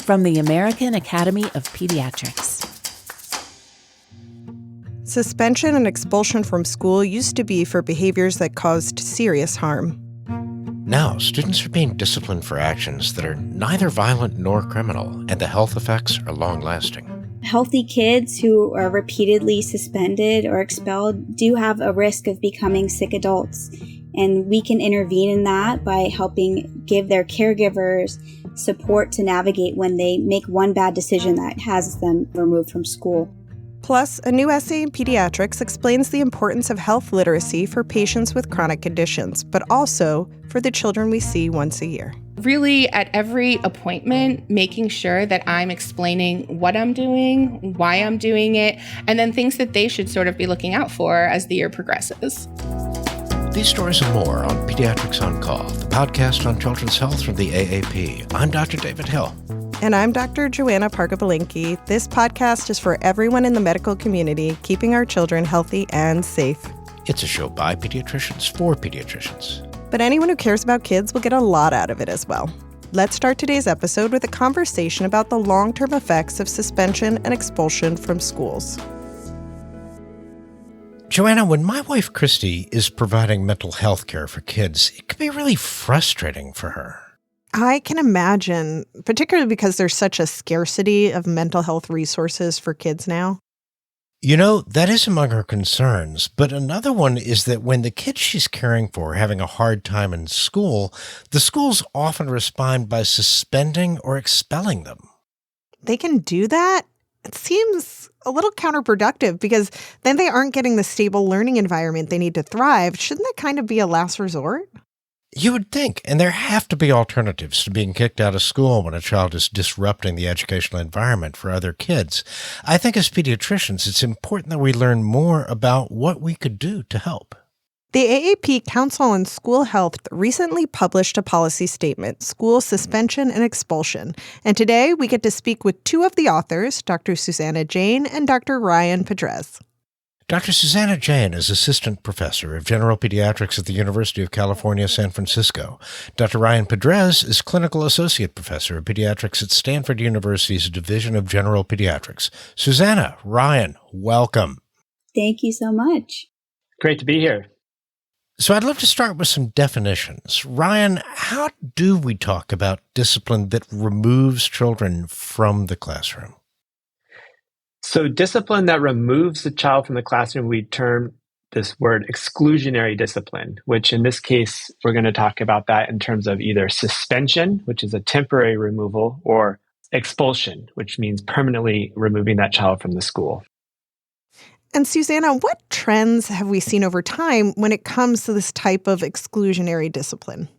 from the American Academy of Pediatrics. Suspension and expulsion from school used to be for behaviors that caused serious harm. Now, students are being disciplined for actions that are neither violent nor criminal, and the health effects are long-lasting. Healthy kids who are repeatedly suspended or expelled do have a risk of becoming sick adults. And we can intervene in that by helping give their caregivers support to navigate when they make one bad decision that has them removed from school. Plus, a new essay in Pediatrics explains the importance of health literacy for patients with chronic conditions, but also for the children we see once a year. Really, at every appointment, making sure that I'm explaining what I'm doing, why I'm doing it, and then things that they should sort of be looking out for as the year progresses. These stories and more on Pediatrics on Call, the podcast on children's health from the AAP. I'm Dr. David Hill. And I'm Dr. Joanna Parga-Balinki. This podcast is for everyone in the medical community, keeping our children healthy and safe. It's a show by pediatricians for pediatricians. But anyone who cares about kids will get a lot out of it as well. Let's start today's episode with a conversation about the long-term effects of suspension and expulsion from schools. Joanna, when my wife Christy is providing mental health care for kids, it can be really frustrating for her. I can imagine, particularly because there's such a scarcity of mental health resources for kids now. You know, that is among her concerns, but another one is that when the kids she's caring for are having a hard time in school, the schools often respond by suspending or expelling them. They can do that? It seems a little counterproductive because then they aren't getting the stable learning environment they need to thrive. Shouldn't that kind of be a last resort? You would think, and there have to be alternatives to being kicked out of school when a child is disrupting the educational environment for other kids. I think as pediatricians, it's important that we learn more about what we could do to help. The AAP Council on School Health recently published a policy statement, School Suspension and Expulsion. And today we get to speak with two of the authors, Dr. Susanna Jane and Dr. Ryan Pedrez. Dr. Susanna Jane is Assistant Professor of General Pediatrics at the University of California, San Francisco. Dr. Ryan Pedrez is Clinical Associate Professor of Pediatrics at Stanford University's Division of General Pediatrics. Susanna, Ryan, welcome. Thank you so much. Great to be here. So I'd love to start with some definitions. Ryan, how do we talk about discipline that removes children from the classroom? So discipline that removes the child from the classroom, we term this word exclusionary discipline, which in this case, we're going to talk about that in terms of either suspension, which is a temporary removal, or expulsion, which means permanently removing that child from the school. And Susanna, what trends have we seen over time when it comes to this type of exclusionary discipline?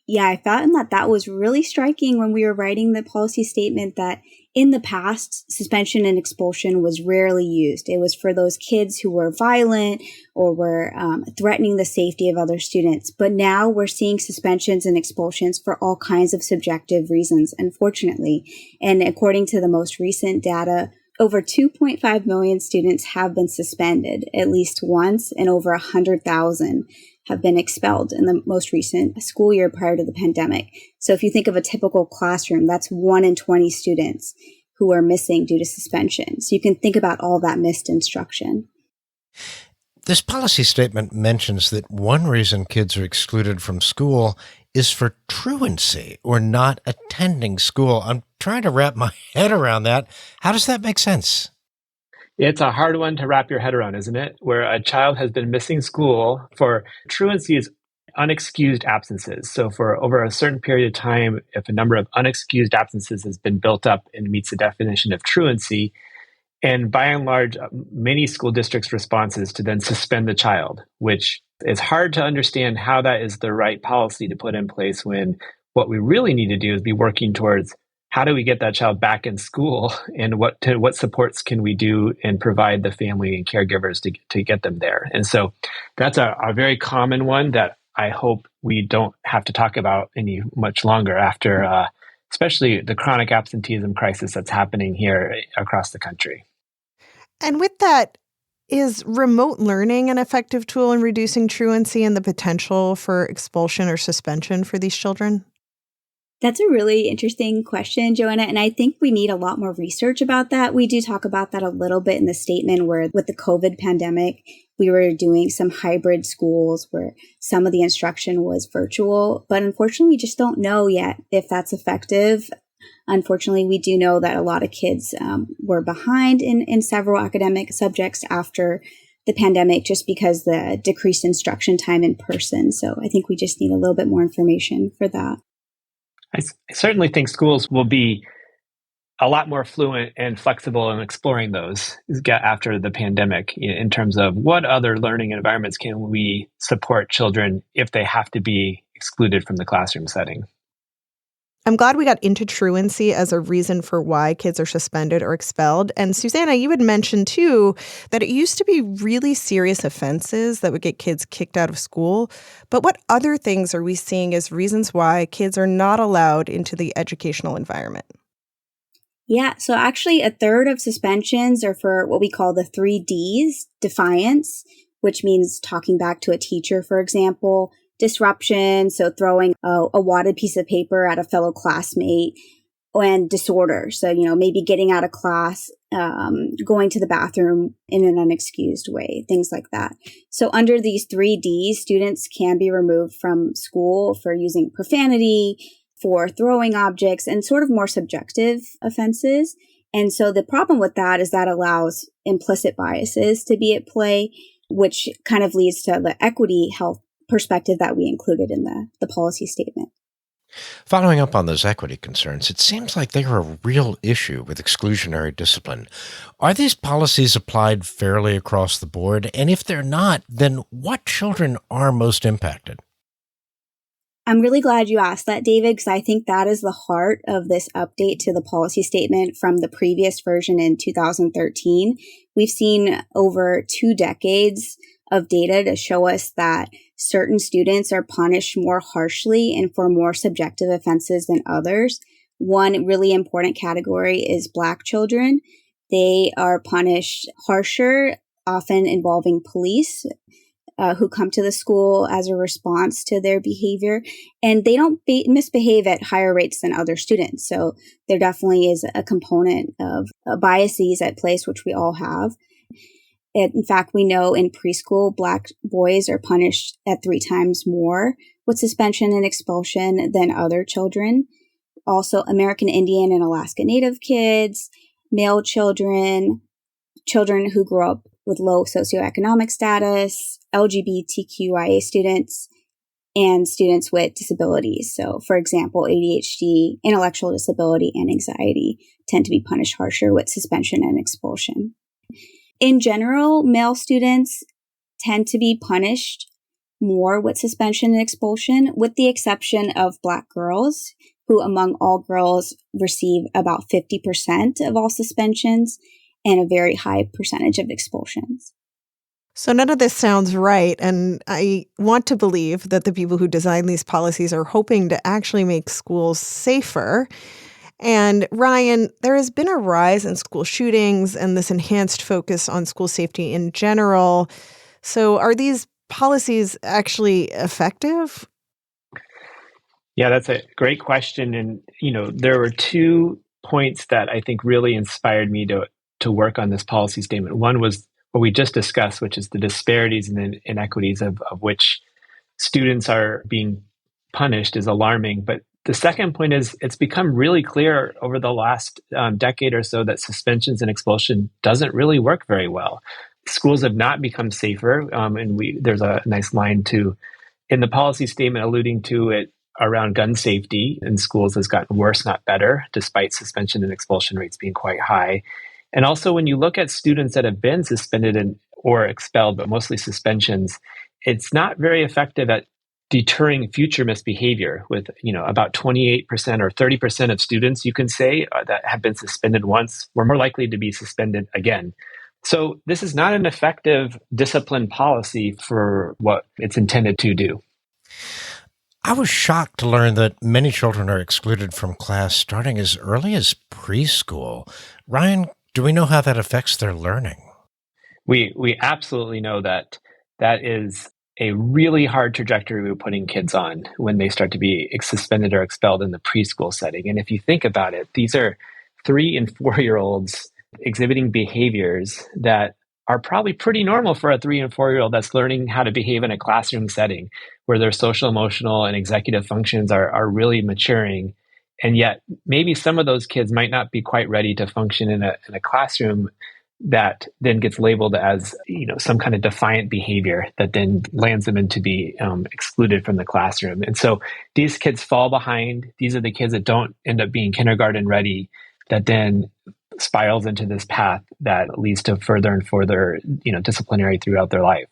Yeah, I found that was really striking when we were writing the policy statement that in the past, suspension and expulsion was rarely used. It was for those kids who were violent or were threatening the safety of other students. But now we're seeing suspensions and expulsions for all kinds of subjective reasons, unfortunately. And according to the most recent data, over 2.5 million students have been suspended at least once, and over 100,000 have been expelled in the most recent school year prior to the pandemic. So if you think of a typical classroom, that's 1 in 20 students who are missing due to suspension. So you can think about all that missed instruction. This policy statement mentions that one reason kids are excluded from school is for truancy or not attending school. I'm trying to wrap my head around that. How does that make sense? It's a hard one to wrap your head around, isn't it? Where a child has been missing school for truancy is unexcused absences. So for over a certain period of time, if a number of unexcused absences has been built up and meets the definition of truancy, and by and large, many school districts' response is to then suspend the child, which is hard to understand how that is the right policy to put in place when what we really need to do is be working towards how do we get that child back in school, and what supports can we do and provide the family and caregivers to get them there. And so that's a very common one that I hope we don't have to talk about any much longer after, especially the chronic absenteeism crisis that's happening here across the country. And with that, is remote learning an effective tool in reducing truancy and the potential for expulsion or suspension for these children? That's a really interesting question, Joanna, and I think we need a lot more research about that. We do talk about that a little bit in the statement where with the COVID pandemic, we were doing some hybrid schools where some of the instruction was virtual, but unfortunately, we just don't know yet if that's effective. Unfortunately, we do know that a lot of kids were behind in several academic subjects after the pandemic just because the decreased instruction time in person. So I think we just need a little bit more information for that. I certainly think schools will be a lot more fluent and flexible in exploring those after the pandemic in terms of what other learning environments can we support children if they have to be excluded from the classroom setting. I'm glad we got into truancy as a reason for why kids are suspended or expelled. And Susanna, you had mentioned too that it used to be really serious offenses that would get kids kicked out of school. But what other things are we seeing as reasons why kids are not allowed into the educational environment? Yeah, so actually a third of suspensions are for what we call the 3Ds, defiance, which means talking back to a teacher, for example, disruption, so throwing a wadded piece of paper at a fellow classmate, and disorder. So, maybe getting out of class, going to the bathroom in an unexcused way, things like that. So under these 3Ds, students can be removed from school for using profanity, for throwing objects, and sort of more subjective offenses. And so the problem with that is that allows implicit biases to be at play, which kind of leads to the equity health perspective that we included in the policy statement. Following up on those equity concerns, it seems like they are a real issue with exclusionary discipline. Are these policies applied fairly across the board? And if they're not, then what children are most impacted? I'm really glad you asked that, David, because I think that is the heart of this update to the policy statement from the previous version in 2013. We've seen over 2 decades of data to show us that certain students are punished more harshly and for more subjective offenses than others. One really important category is Black children. They are punished harsher, often involving police who come to the school as a response to their behavior. And they don't misbehave at higher rates than other students. So there definitely is a component of biases at place, which we all have. In fact, we know in preschool, Black boys are punished at 3 times more with suspension and expulsion than other children. Also, American Indian and Alaska Native kids, male children, children who grew up with low socioeconomic status, LGBTQIA students, and students with disabilities. So, for example, ADHD, intellectual disability, and anxiety tend to be punished harsher with suspension and expulsion. In general, male students tend to be punished more with suspension and expulsion, with the exception of Black girls, who among all girls receive about 50% of all suspensions and a very high percentage of expulsions. So none of this sounds right, and I want to believe that the people who design these policies are hoping to actually make schools safer. And Ryan, there has been a rise in school shootings and this enhanced focus on school safety in general. So are these policies actually effective? Yeah, that's a great question. And, there were 2 points that I think really inspired me to work on this policy statement. One was what we just discussed, which is the disparities and the inequities of which students are being punished is alarming. But the second point is it's become really clear over the last decade or so that suspensions and expulsion doesn't really work very well. Schools have not become safer, and there's a nice line in the policy statement alluding to it around gun safety in schools has gotten worse, not better, despite suspension and expulsion rates being quite high. And also, when you look at students that have been suspended or expelled, but mostly suspensions, it's not very effective at deterring future misbehavior with, about 28% or 30% of students, you can say, that have been suspended once were more likely to be suspended again. So this is not an effective discipline policy for what it's intended to do. I was shocked to learn that many children are excluded from class starting as early as preschool. Ryan, do we know how that affects their learning? We absolutely know that is a really hard trajectory we're putting kids on when they start to be suspended or expelled in the preschool setting. And if you think about it, these are 3 and 4-year-olds exhibiting behaviors that are probably pretty normal for a 3 and 4-year-old that's learning how to behave in a classroom setting where their social, emotional, and executive functions are really maturing. And yet maybe some of those kids might not be quite ready to function in a classroom that then gets labeled as, some kind of defiant behavior that then lands them into be excluded from the classroom. And so these kids fall behind. These are the kids that don't end up being kindergarten ready, that then spirals into this path that leads to further and further, disciplinary throughout their life.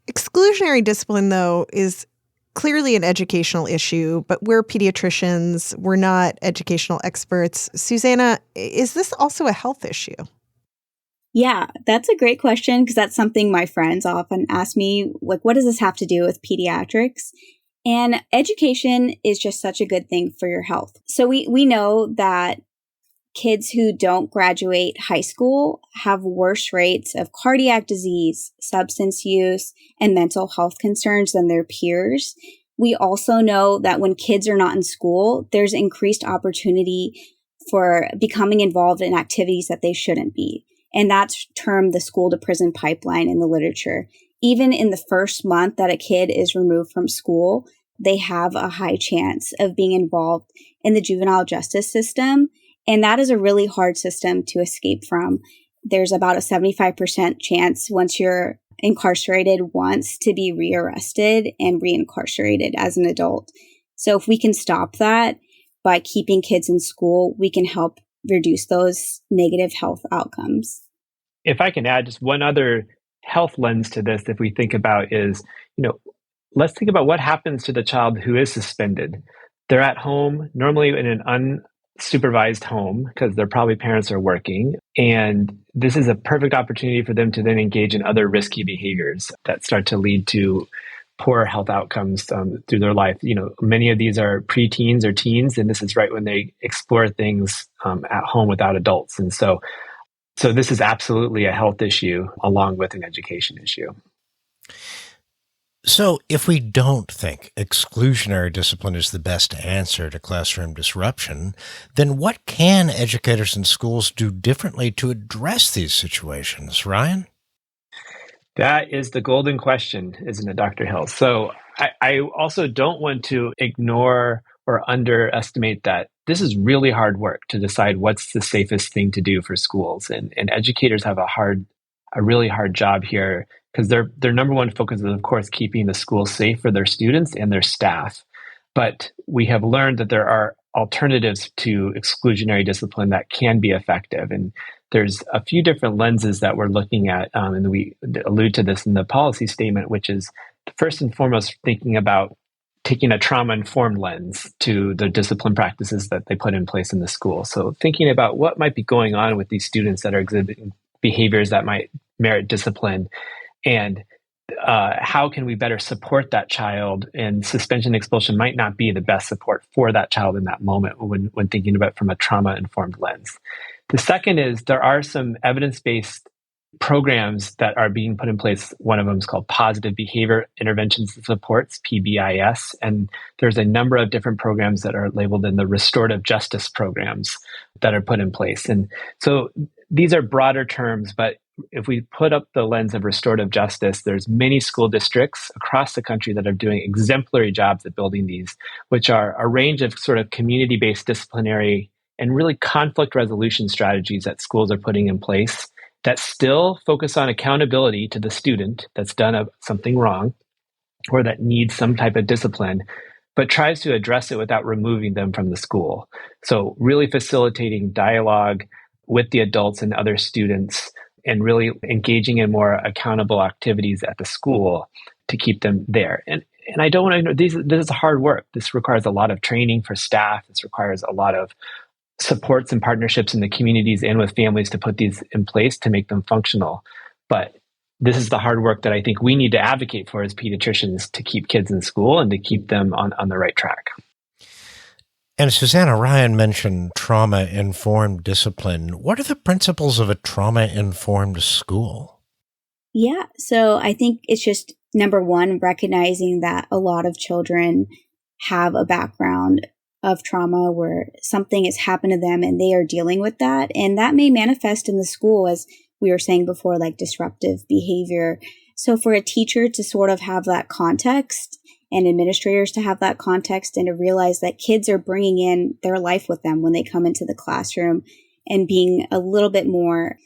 Exclusionary discipline, though, is clearly an educational issue, but we're pediatricians. We're not educational experts. Susanna, is this also a health issue? Yeah, that's a great question, because that's something my friends often ask me, like, what does this have to do with pediatrics? And education is just such a good thing for your health. So we know that kids who don't graduate high school have worse rates of cardiac disease, substance use, and mental health concerns than their peers. We also know that when kids are not in school, there's increased opportunity for becoming involved in activities that they shouldn't be. And that's termed the school to prison pipeline in the literature. Even in the first month that a kid is removed from school, they have a high chance of being involved in the juvenile justice system. And that is a really hard system to escape from. There's about a 75% chance once you're incarcerated once to be rearrested and reincarcerated as an adult. So if we can stop that by keeping kids in school, we can help reduce those negative health outcomes. If I can add just one other health lens to this, if we think about is, let's think about what happens to the child who is suspended. They're at home, normally in an unsupervised home, because their probably parents are working. And this is a perfect opportunity for them to then engage in other risky behaviors that start to lead to poor health outcomes through their life. Many of these are preteens or teens, and this is right when they explore things at home without adults. And so this is absolutely a health issue along with an education issue. So if we don't think exclusionary discipline is the best answer to classroom disruption, then what can educators and schools do differently to address these situations? Ryan? That is the golden question, isn't it, Dr. Hill? So I also don't want to ignore or underestimate that this is really hard work to decide what's the safest thing to do for schools. And educators have a really hard job here, because their number one focus is, of course, keeping the school safe for their students and their staff. But we have learned that there are alternatives to exclusionary discipline that can be effective. And there's a few different lenses that we're looking at, and we allude to this in the policy statement, which is first and foremost thinking about taking a trauma-informed lens to the discipline practices that they put in place in the school. So thinking about what might be going on with these students that are exhibiting behaviors that might merit discipline, and how can we better support that child? And suspension and expulsion might not be the best support for that child in that moment when thinking about it from a trauma-informed lens. The second is there are some evidence-based programs that are being put in place. One of them is called Positive Behavior Interventions and Supports, PBIS. And there's a number of different programs that are labeled in the restorative justice programs that are put in place. And so these are broader terms, but if we put up the lens of restorative justice, there's many school districts across the country that are doing exemplary jobs at building these, which are a range of sort of community-based disciplinary and really conflict resolution strategies that schools are putting in place that still focus on accountability to the student that's done something wrong or that needs some type of discipline, but tries to address it without removing them from the school. So really facilitating dialogue with the adults and other students and really engaging in more accountable activities at the school to keep them there. And I don't want to, this is hard work. This requires a lot of training for staff. This requires a lot of supports and partnerships in the communities and with families to put these in place to make them functional. But this is the hard work that I think we need to advocate for as pediatricians to keep kids in school and to keep them on the right track. And Susanna, Ryan mentioned trauma-informed discipline. What are the principles of a trauma-informed school? Yeah, so I think it's just number one, recognizing that a lot of children have a background of trauma where something has happened to them and they are dealing with that. And that may manifest in the school, as we were saying before, like disruptive behavior. So for a teacher to sort of have that context and administrators to have that context and to realize that kids are bringing in their life with them when they come into the classroom and being a little bit more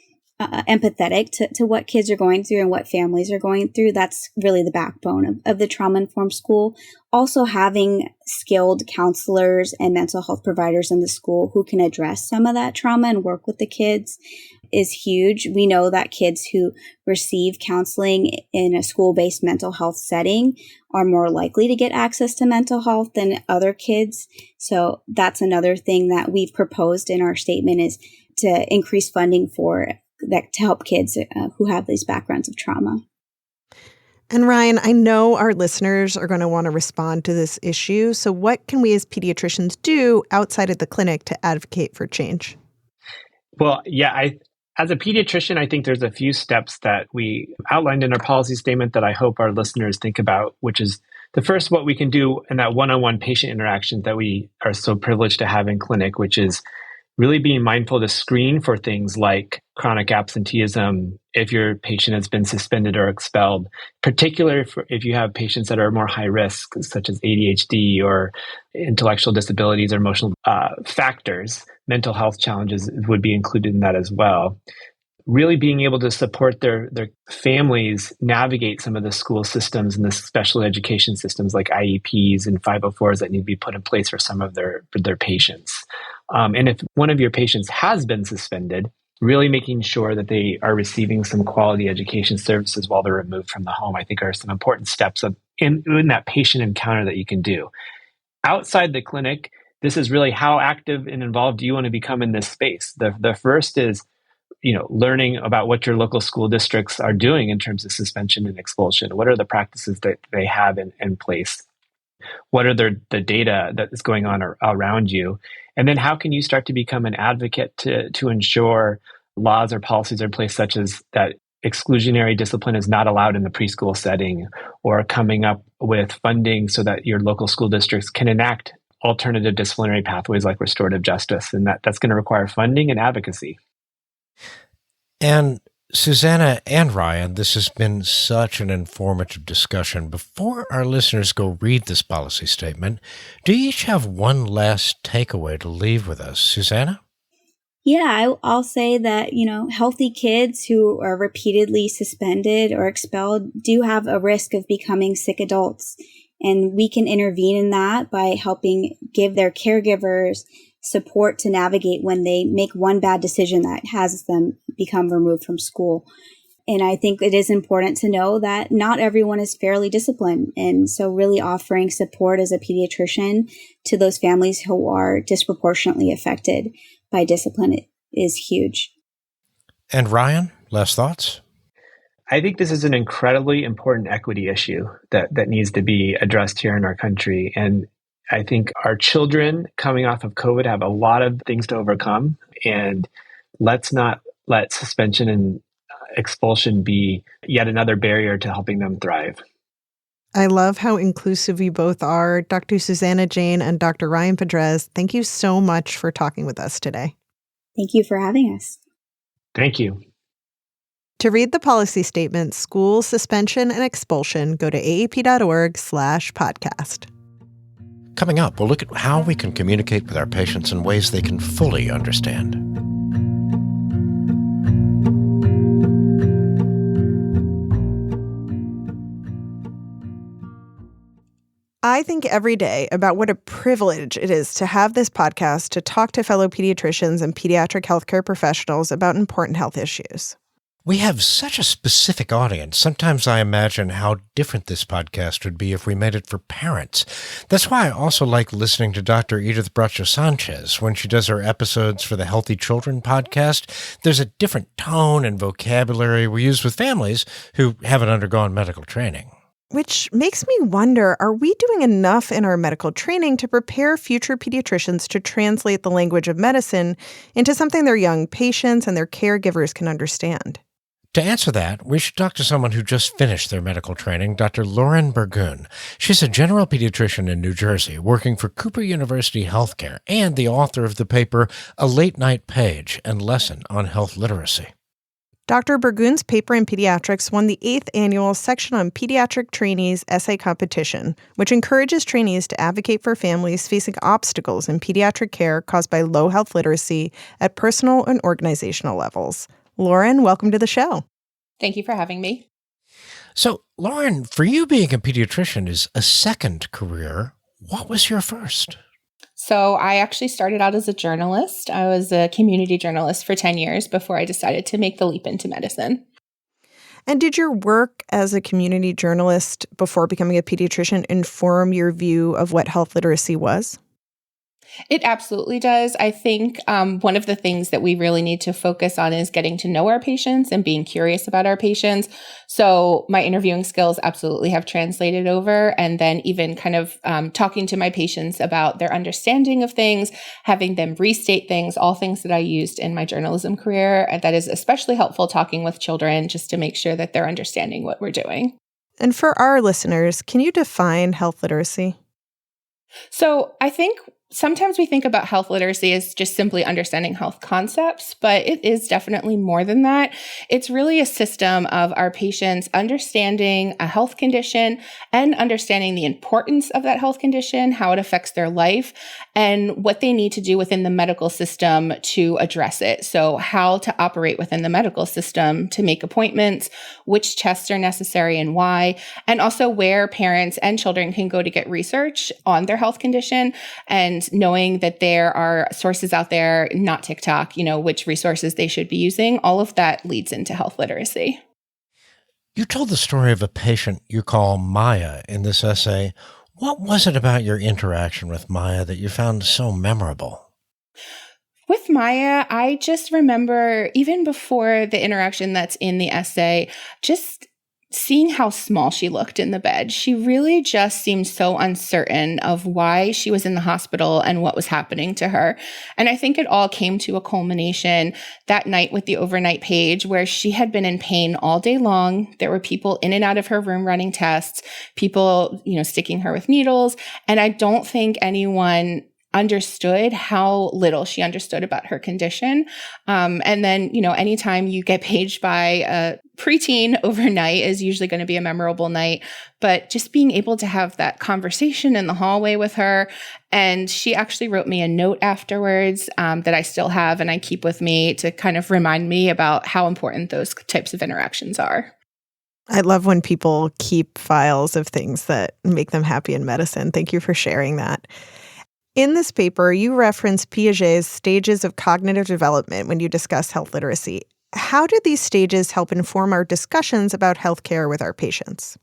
empathetic to what kids are going through and what families are going through. That's really the backbone of the trauma-informed school. Also having skilled counselors and mental health providers in the school who can address some of that trauma and work with the kids is huge. We know that kids who receive counseling in a school-based mental health setting are more likely to get access to mental health than other kids. So that's another thing that we've proposed in our statement, is to increase funding for that to help kids who have these backgrounds of trauma. And Ryan, I know our listeners are going to want to respond to this issue. So what can we as pediatricians do outside of the clinic to advocate for change? Well, yeah, as a pediatrician, I think there's a few steps that we outlined in our policy statement that I hope our listeners think about, which is the first, what we can do in that one-on-one patient interaction that we are so privileged to have in clinic, which is really being mindful to screen for things like chronic absenteeism if your patient has been suspended or expelled, particularly if you have patients that are more high risk, such as ADHD or intellectual disabilities or emotional factors. Mental health challenges would be included in that as well. Really being able to support their families navigate some of the school systems and the special education systems like IEPs and 504s that need to be put in place for some of their patients. And if one of your patients has been suspended, really making sure that they are receiving some quality education services while they're removed from the home, I think are some important steps in that patient encounter that you can do. Outside the clinic, this is really how active and involved do you want to become in this space. The first is, learning about what your local school districts are doing in terms of suspension and expulsion. What are the practices that they have in place? What are the data that is going on around you? And then how can you start to become an advocate to ensure laws or policies are in place, such as that exclusionary discipline is not allowed in the preschool setting, or coming up with funding so that your local school districts can enact alternative disciplinary pathways like restorative justice. And that's going to require funding and advocacy. And Susanna and Ryan, this has been such an informative discussion. Before our listeners go read this policy statement, do you each have one last takeaway to leave with us? Susanna? Yeah, I'll say that, healthy kids who are repeatedly suspended or expelled do have a risk of becoming sick adults. And we can intervene in that by helping give their caregivers support to navigate when they make one bad decision that has them become removed from school. And I think it is important to know that not everyone is fairly disciplined. And so really offering support as a pediatrician to those families who are disproportionately affected by discipline is huge. And Ryan, last thoughts? I think this is an incredibly important equity issue that needs to be addressed here in our country. And I think our children coming off of COVID have a lot of things to overcome. And let's not let suspension and expulsion be yet another barrier to helping them thrive. I love how inclusive you both are. Dr. Susanna Jane and Dr. Ryan Pedrez, thank you so much for talking with us today. Thank you for having us. Thank you. To read the policy statement, School Suspension and Expulsion, go to aap.org/podcast. Coming up, we'll look at how we can communicate with our patients in ways they can fully understand. I think every day about what a privilege it is to have this podcast to talk to fellow pediatricians and pediatric healthcare professionals about important health issues. We have such a specific audience. Sometimes I imagine how different this podcast would be if we made it for parents. That's why I also like listening to Dr. Edith Bracho Sanchez when she does her episodes for the Healthy Children podcast. There's a different tone and vocabulary we use with families who haven't undergone medical training. Which makes me wonder, are we doing enough in our medical training to prepare future pediatricians to translate the language of medicine into something their young patients and their caregivers can understand? To answer that, we should talk to someone who just finished their medical training, Dr. Lauren Burgoon. She's a general pediatrician in New Jersey, working for Cooper University Healthcare, and the author of the paper, A Late Night Page and Lesson on Health Literacy. Dr. Burgoon's paper in pediatrics won the 8th annual Section on Pediatric Trainees Essay Competition, which encourages trainees to advocate for families facing obstacles in pediatric care caused by low health literacy at personal and organizational levels. Lauren, welcome to the show. Thank you for having me. So, Lauren, for you, being a pediatrician is a second career. What was your first? So I actually started out as a journalist. I was a community journalist for 10 years before I decided to make the leap into medicine. And did your work as a community journalist before becoming a pediatrician inform your view of what health literacy was? It absolutely does. I think one of the things that we really need to focus on is getting to know our patients and being curious about our patients. So my interviewing skills absolutely have translated over. And then even kind of talking to my patients about their understanding of things, having them restate things, all things that I used in my journalism career. And that is especially helpful talking with children just to make sure that they're understanding what we're doing. And for our listeners, can you define health literacy? So I think sometimes we think about health literacy as just simply understanding health concepts, but it is definitely more than that. It's really a system of our patients understanding a health condition and understanding the importance of that health condition, how it affects their life, and what they need to do within the medical system to address it. So how to operate within the medical system to make appointments, which tests are necessary and why, and also where parents and children can go to get research on their health condition, and knowing that there are sources out there, not TikTok, which resources they should be using. All of that leads into health literacy. You told the story of a patient you call Maya in this essay. What was it about your interaction with Maya that you found so memorable? With Maya, I just remember, even before the interaction that's in the essay, just seeing how small she looked in the bed. She really just seemed so uncertain of why she was in the hospital and what was happening to her. And I think it all came to a culmination that night with the overnight page, where she had been in pain all day long. There were people in and out of her room running tests, people, sticking her with needles. And I don't think anyone understood how little she understood about her condition. And then, anytime you get paged by a preteen overnight is usually going to be a memorable night. But just being able to have that conversation in the hallway with her. And she actually wrote me a note afterwards that I still have and I keep with me to kind of remind me about how important those types of interactions are. I love when people keep files of things that make them happy in medicine. Thank you for sharing that. In this paper, you reference Piaget's stages of cognitive development when you discuss health literacy. How do these stages help inform our discussions about healthcare with our patients?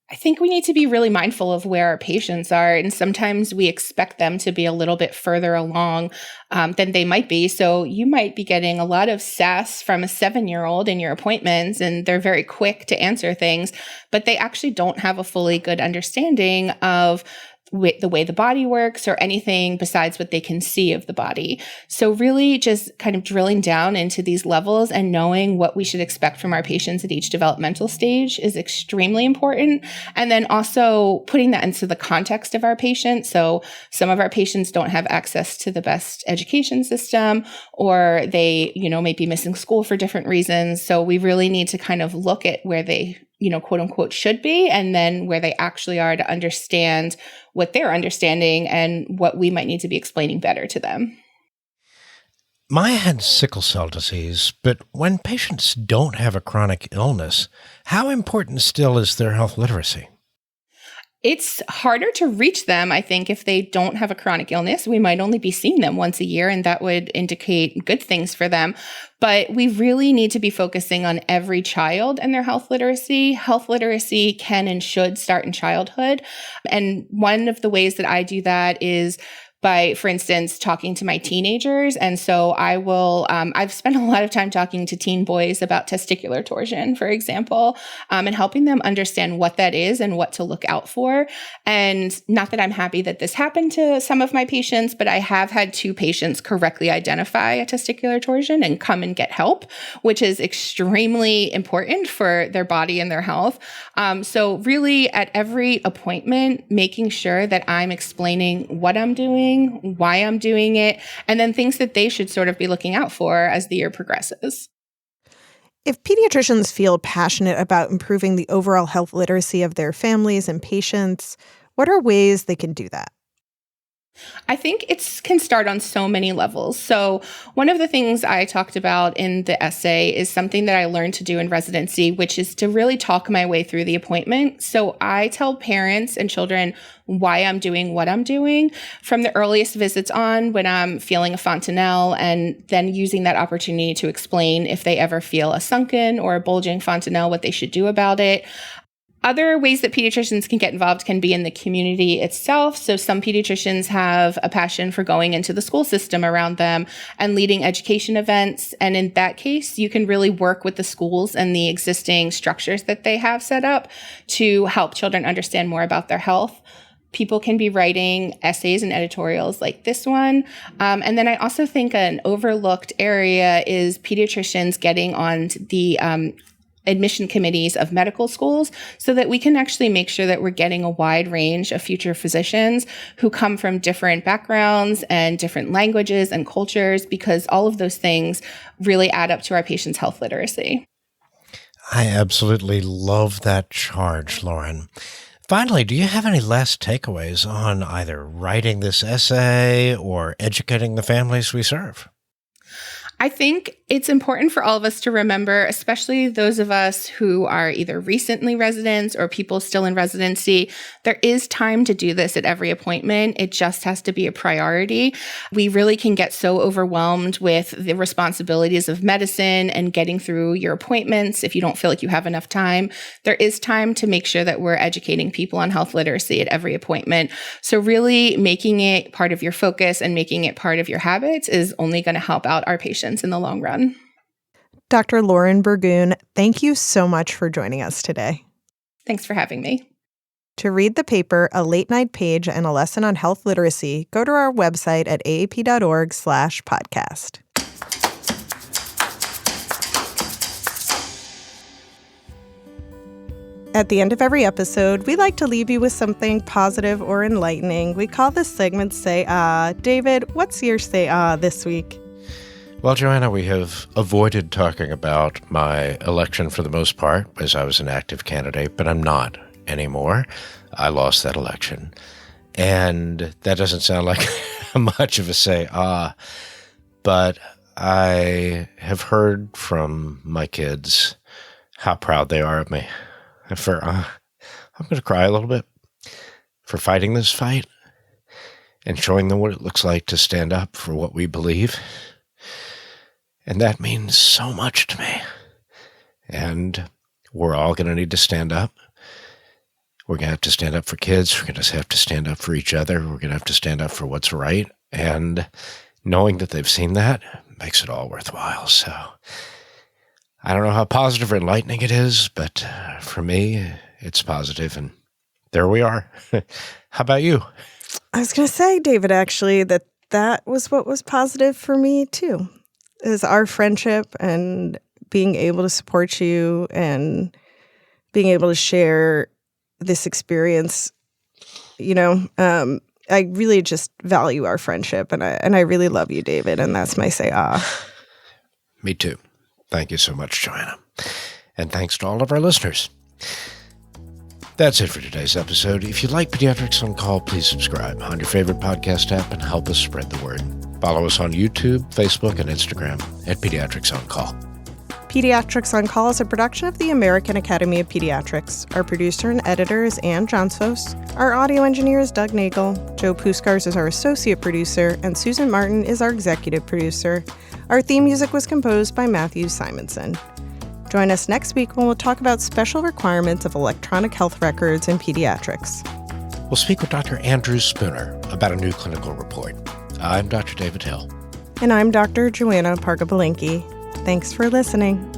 I think we need to be really mindful of where our patients are. And sometimes we expect them to be a little bit further along than they might be. So you might be getting a lot of sass from a 7-year-old in your appointments, and they're very quick to answer things, but they actually don't have a fully good understanding of the way the body works or anything besides what they can see of the body. So really just kind of drilling down into these levels and knowing what we should expect from our patients at each developmental stage is extremely important. And then also putting that into the context of our patients. So some of our patients don't have access to the best education system, or they, may be missing school for different reasons. So we really need to kind of look at where they quote unquote should be, and then where they actually are to understand what they're understanding and what we might need to be explaining better to them. Maya had sickle cell disease, but when patients don't have a chronic illness, how important still is their health literacy? It's harder to reach them, I think, if they don't have a chronic illness. We might only be seeing them once a year, and that would indicate good things for them. But we really need to be focusing on every child and their health literacy. Health literacy can and should start in childhood. And one of the ways that I do that is by, for instance, talking to my teenagers. And so I will, I've spent a lot of time talking to teen boys about testicular torsion, for example, and helping them understand what that is and what to look out for. And not that I'm happy that this happened to some of my patients, but I have had 2 patients correctly identify a testicular torsion and come and get help, which is extremely important for their body and their health. So really at every appointment, making sure that I'm explaining what I'm doing, why I'm doing it, and then things that they should sort of be looking out for as the year progresses. If pediatricians feel passionate about improving the overall health literacy of their families and patients, what are ways they can do that? I think it can start on so many levels. So one of the things I talked about in the essay is something that I learned to do in residency, which is to really talk my way through the appointment. So I tell parents and children why I'm doing what I'm doing from the earliest visits on when I'm feeling a fontanelle, and then using that opportunity to explain if they ever feel a sunken or a bulging fontanelle, what they should do about it. Other ways that pediatricians can get involved can be in the community itself. So some pediatricians have a passion for going into the school system around them and leading education events. And in that case, you can really work with the schools and the existing structures that they have set up to help children understand more about their health. People can be writing essays and editorials like this one. And then I also think an overlooked area is pediatricians getting on the admission committees of medical schools so that we can actually make sure that we're getting a wide range of future physicians who come from different backgrounds and different languages and cultures, because all of those things really add up to our patients' health literacy. I absolutely love that charge, Lauren. Finally, do you have any last takeaways on either writing this essay or educating the families we serve? I think it's important for all of us to remember, especially those of us who are either recently residents or people still in residency, there is time to do this at every appointment. It just has to be a priority. We really can get so overwhelmed with the responsibilities of medicine and getting through your appointments if you don't feel like you have enough time. There is time to make sure that we're educating people on health literacy at every appointment. So really making it part of your focus and making it part of your habits is only going to help out our patients in the long run. Dr. Lauren Burgoon, thank you so much for joining us today. Thanks for having me. To read the paper, a late night page, and a lesson on health literacy, go to our website at aap.org/podcast. At the end of every episode, we like to leave you with something positive or enlightening. We call this segment Say Ah. David, what's your Say Ah this week? Well, Joanna, we have avoided talking about my election for the most part, as I was an active candidate, but I'm not anymore. I lost that election. And that doesn't sound like much of a say, but I have heard from my kids how proud they are of me. I'm going to cry a little bit for fighting this fight and showing them what it looks like to stand up for what we believe. And that means so much to me. And we're all going to need to stand up. We're going to have to stand up for kids. We're going to have to stand up for each other. We're going to have to stand up for what's right. And knowing that they've seen that makes it all worthwhile. So I don't know how positive or enlightening it is, but for me, it's positive. And there we are. How about you? I was going to say, David, actually, that was what was positive for me, too. Is our friendship and being able to support you and being able to share this experience. You know, I really just value our friendship, and I really love you, David, and that's my say ah. Me too. Thank you so much, Joanna. And thanks to all of our listeners. That's it for today's episode. If you like Pediatrics on Call, please subscribe on your favorite podcast app and help us spread the word. Follow us on YouTube, Facebook, and Instagram at Pediatrics on Call. Pediatrics on Call is a production of the American Academy of Pediatrics. Our producer and editor is Ann Johnsos. Our audio engineer is Doug Nagel. Joe Puskars is our associate producer, and Susan Martin is our executive producer. Our theme music was composed by Matthew Simonson. Join us next week when we'll talk about special requirements of electronic health records in pediatrics. we'll speak with Dr. Andrew Spooner about a new clinical report. I'm Dr. David Hill. And I'm Dr. Joanna Pargabalinki. Thanks for listening.